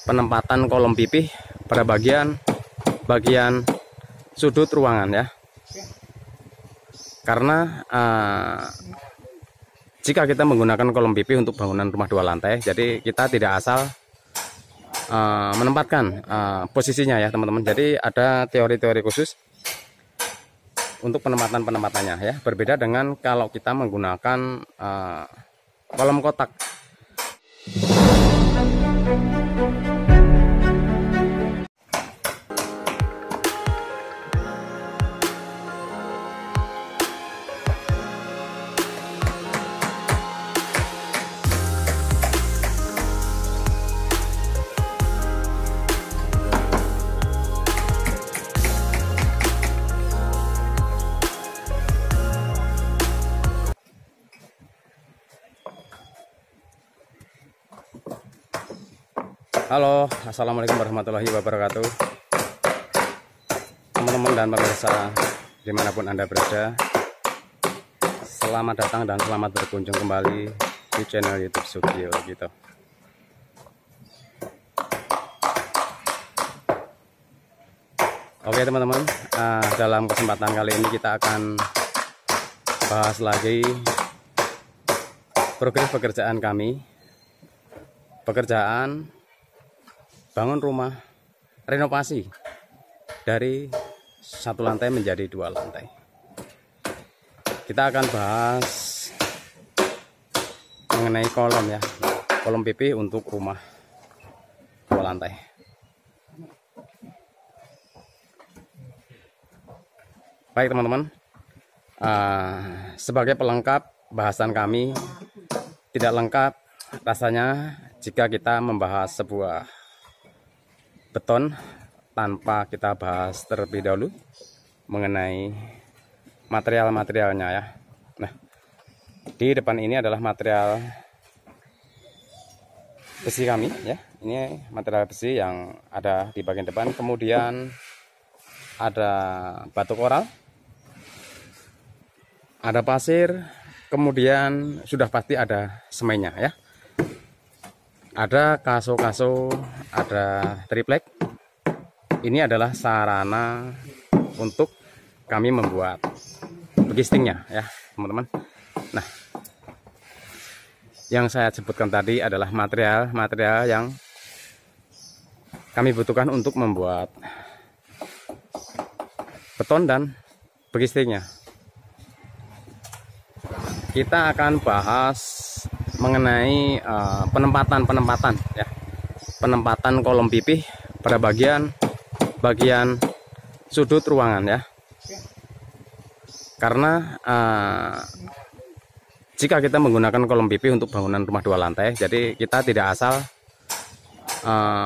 penempatan kolom pipih pada bagian sudut ruangan ya. Karena jika kita menggunakan kolom pipih untuk bangunan rumah 2 lantai, jadi kita tidak asal menempatkan posisinya ya teman-teman. Jadi ada teori-teori khusus untuk penempatannya ya. Berbeda dengan kalau kita menggunakan kolom kotak. Halo, assalamualaikum warahmatullahi wabarakatuh, teman-teman dan pemirsa dimanapun Anda berada. Selamat datang dan selamat berkunjung kembali di channel YouTube Sugio gitu. Oke teman-teman, dalam kesempatan kali ini kita akan bahas lagi progres pekerjaan kami. Pekerjaan bangun rumah renovasi dari 1 lantai menjadi 2 lantai. Kita akan bahas mengenai kolom ya, kolom pipih untuk rumah 2 lantai. Baik teman-teman, sebagai pelengkap bahasan kami, tidak lengkap rasanya jika kita membahas sebuah beton tanpa kita bahas terlebih dahulu mengenai material-materialnya ya. Nah, di depan ini adalah material besi kami ya. Ini material besi yang ada di bagian depan. Kemudian ada batu koral, ada pasir, kemudian sudah pasti ada semennya ya. Ada kaso-kaso, ada triplek. Ini adalah sarana untuk kami membuat begistingnya ya teman-teman. Nah, yang saya sebutkan tadi adalah material yang kami butuhkan untuk membuat beton dan begistingnya. Kita akan bahas mengenai penempatan ya, penempatan kolom pipih pada bagian sudut ruangan ya. Karena jika kita menggunakan kolom pipih untuk bangunan rumah 2 lantai, jadi kita tidak asal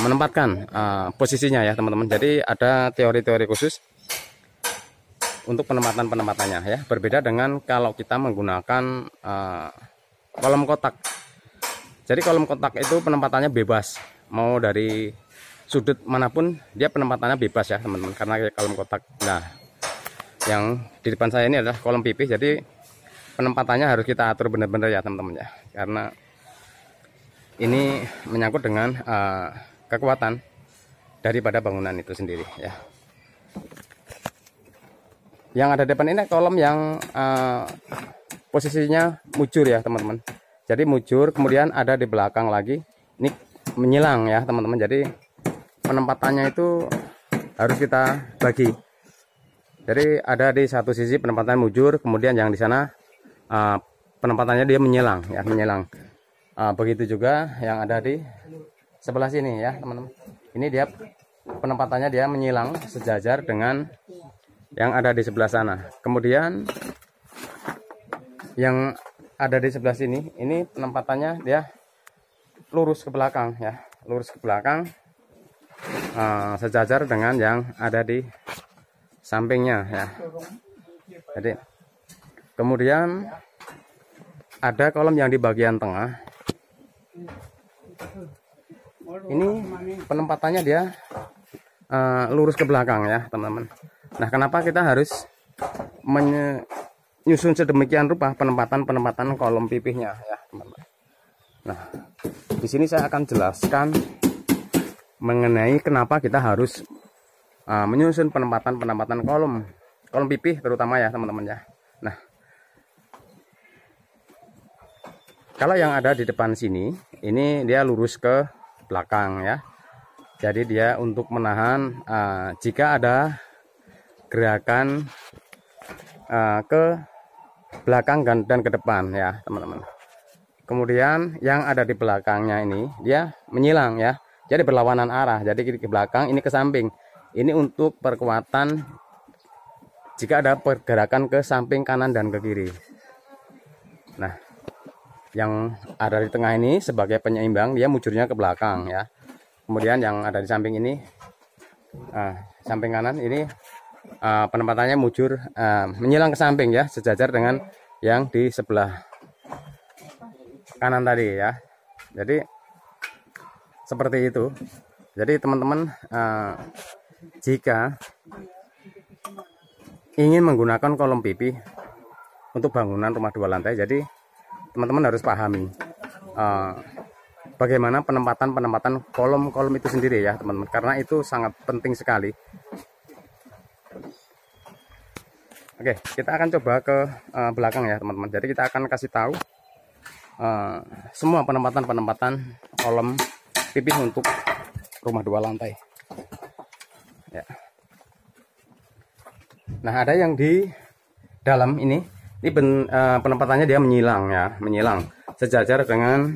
menempatkan posisinya ya teman-teman. Jadi ada teori-teori khusus untuk penempatannya ya. Berbeda dengan kalau kita menggunakan kolom kotak. Jadi kolom kotak itu penempatannya bebas, mau dari sudut manapun dia penempatannya bebas ya teman-teman. Karena kolom kotak, nah yang di depan saya ini adalah kolom pipih, jadi penempatannya harus kita atur benar-benar ya teman-teman ya. Karena ini menyangkut dengan kekuatan daripada bangunan itu sendiri ya. Yang ada di depan ini kolom yang posisinya mujur ya teman-teman. Jadi mujur, kemudian ada di belakang lagi ini menyilang ya teman-teman. Jadi penempatannya itu harus kita bagi. Jadi ada di satu sisi penempatan mujur, kemudian yang di sana penempatannya dia menyilang ya, menyilang. Begitu juga yang ada di sebelah sini ya teman-teman. Ini dia penempatannya dia menyilang sejajar dengan yang ada di sebelah sana. Kemudian yang ada di sebelah sini, ini penempatannya dia lurus ke belakang ya, lurus ke belakang, sejajar dengan yang ada di sampingnya ya. Jadi kemudian ada kolom yang di bagian tengah. Ini penempatannya dia lurus ke belakang ya teman-teman. Nah, kenapa kita harus menyusun sedemikian rupa penempatan kolom pipihnya ya teman-teman. Nah, di sini saya akan jelaskan mengenai kenapa kita harus menyusun penempatan kolom pipih terutama ya teman-teman ya. Nah, kalau yang ada di depan sini, ini dia lurus ke belakang ya. Jadi dia untuk menahan jika ada gerakan ke belakang dan ke depan ya teman-teman. Kemudian yang ada di belakangnya ini dia menyilang ya. Jadi berlawanan arah. Jadi ke belakang, ini ke samping. Ini untuk perkuatan jika ada pergerakan ke samping kanan dan ke kiri. Nah, yang ada di tengah ini sebagai penyeimbang, dia mujurnya ke belakang ya. Kemudian yang ada di samping ini, samping kanan ini penempatannya mujur menyilang ke samping ya, sejajar dengan yang di sebelah kanan tadi ya. Jadi seperti itu. Jadi teman-teman, jika ingin menggunakan kolom pipih untuk bangunan rumah 2 lantai, jadi teman-teman harus pahami bagaimana penempatan kolom itu sendiri ya teman-teman, karena itu sangat penting sekali. Oke, kita akan coba ke belakang ya teman-teman. Jadi kita akan kasih tahu semua penempatan kolom pipih untuk rumah 2 lantai ya. Nah, ada yang di dalam ini penempatannya dia menyilang ya, menyilang sejajar dengan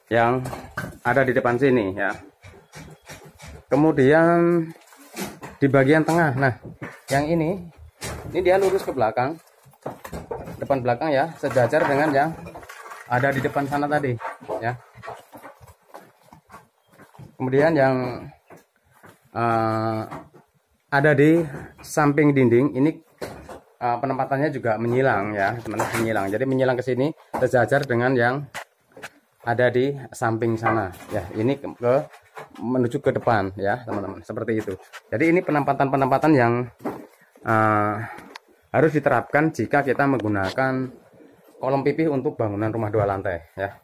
yang ada di depan sini ya. Kemudian di bagian tengah, nah yang ini dia lurus ke belakang, depan belakang ya, sejajar dengan yang ada di depan sana tadi ya. Kemudian yang ada di samping dinding ini penempatannya juga menyilang ya teman-teman, menyilang. Jadi menyilang ke sini sejajar dengan yang ada di samping sana ya. Ini menuju ke depan ya teman-teman, seperti itu. Jadi ini penempatan yang harus diterapkan jika kita menggunakan kolom pipih untuk bangunan rumah 2 lantai ya.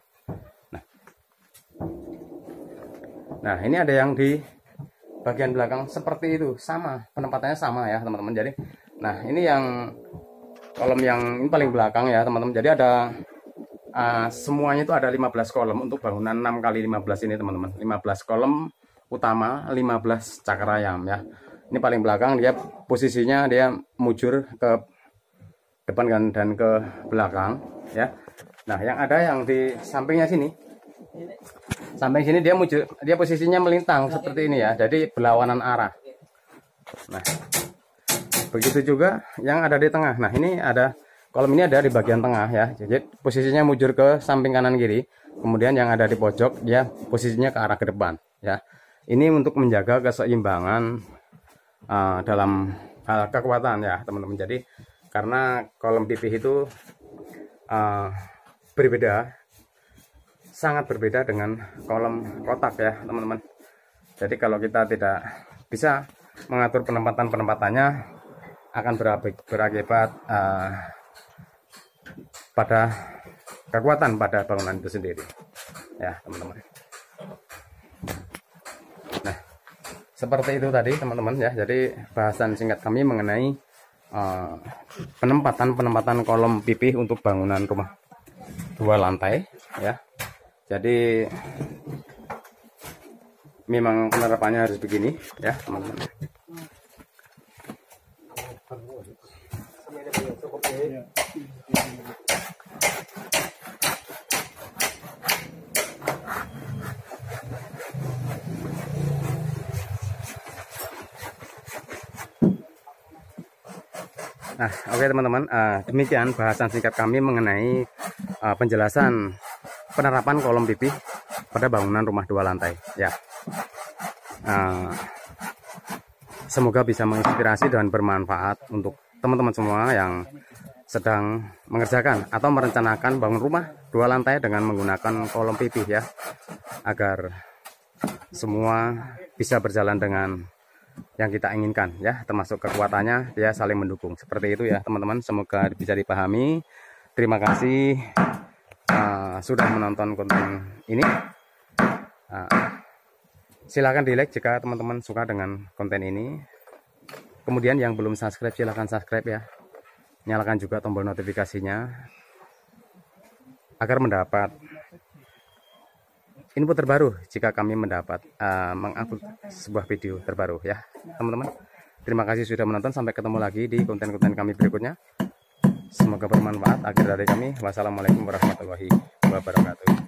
Nah, ini ada yang di bagian belakang seperti itu, sama penempatannya sama ya teman-teman. Jadi nah, ini yang kolom yang ini paling belakang ya teman-teman. Jadi ada semuanya itu ada 15 kolom untuk bangunan 6x15 ini teman-teman. 15 kolom utama, 15 cakrayam ya. Ini paling belakang, dia posisinya dia mujur ke depan dan ke belakang ya. Nah, yang ada yang di sampingnya sini, samping sini dia posisinya melintang seperti ini ya. Jadi berlawanan arah. Nah, begitu juga yang ada di tengah. Nah, ini ada kolom ini ada di bagian tengah ya. Jadi posisinya mujur ke samping kanan kiri. Kemudian yang ada di pojok dia posisinya ke arah ke depan ya. Ini untuk menjaga keseimbangan dalam hal kekuatan ya teman-teman. Jadi karena kolom pipih itu berbeda, sangat berbeda dengan kolom kotak ya teman-teman. Jadi kalau kita tidak bisa mengatur penempatannya, akan berakibat pada kekuatan pada bangunan itu sendiri ya teman-teman. Nah, seperti itu tadi teman-teman ya. Jadi bahasan singkat kami mengenai penempatan kolom pipih untuk bangunan rumah 2 lantai ya. Jadi memang penerapannya harus begini ya teman-teman. Nah, oke teman-teman, demikian bahasan singkat kami mengenai penjelasan penerapan kolom pipih pada bangunan rumah 2 lantai ya. Semoga bisa menginspirasi dan bermanfaat untuk teman-teman semua yang sedang mengerjakan atau merencanakan bangun rumah 2 lantai dengan menggunakan kolom pipih ya, agar semua bisa berjalan dengan yang kita inginkan ya, termasuk kekuatannya dia saling mendukung. Seperti itu ya teman-teman, semoga bisa dipahami. Terima kasih sudah menonton konten ini. Silahkan di like jika teman-teman suka dengan konten ini. Kemudian yang belum subscribe silahkan subscribe ya. Nyalakan juga tombol notifikasinya agar mendapat info terbaru jika kami mendapat mengupload sebuah video terbaru ya teman-teman. Terima kasih sudah menonton, sampai ketemu lagi di konten-konten kami berikutnya. Semoga bermanfaat. Akhir dari kami, wassalamualaikum warahmatullahi wabarakatuh.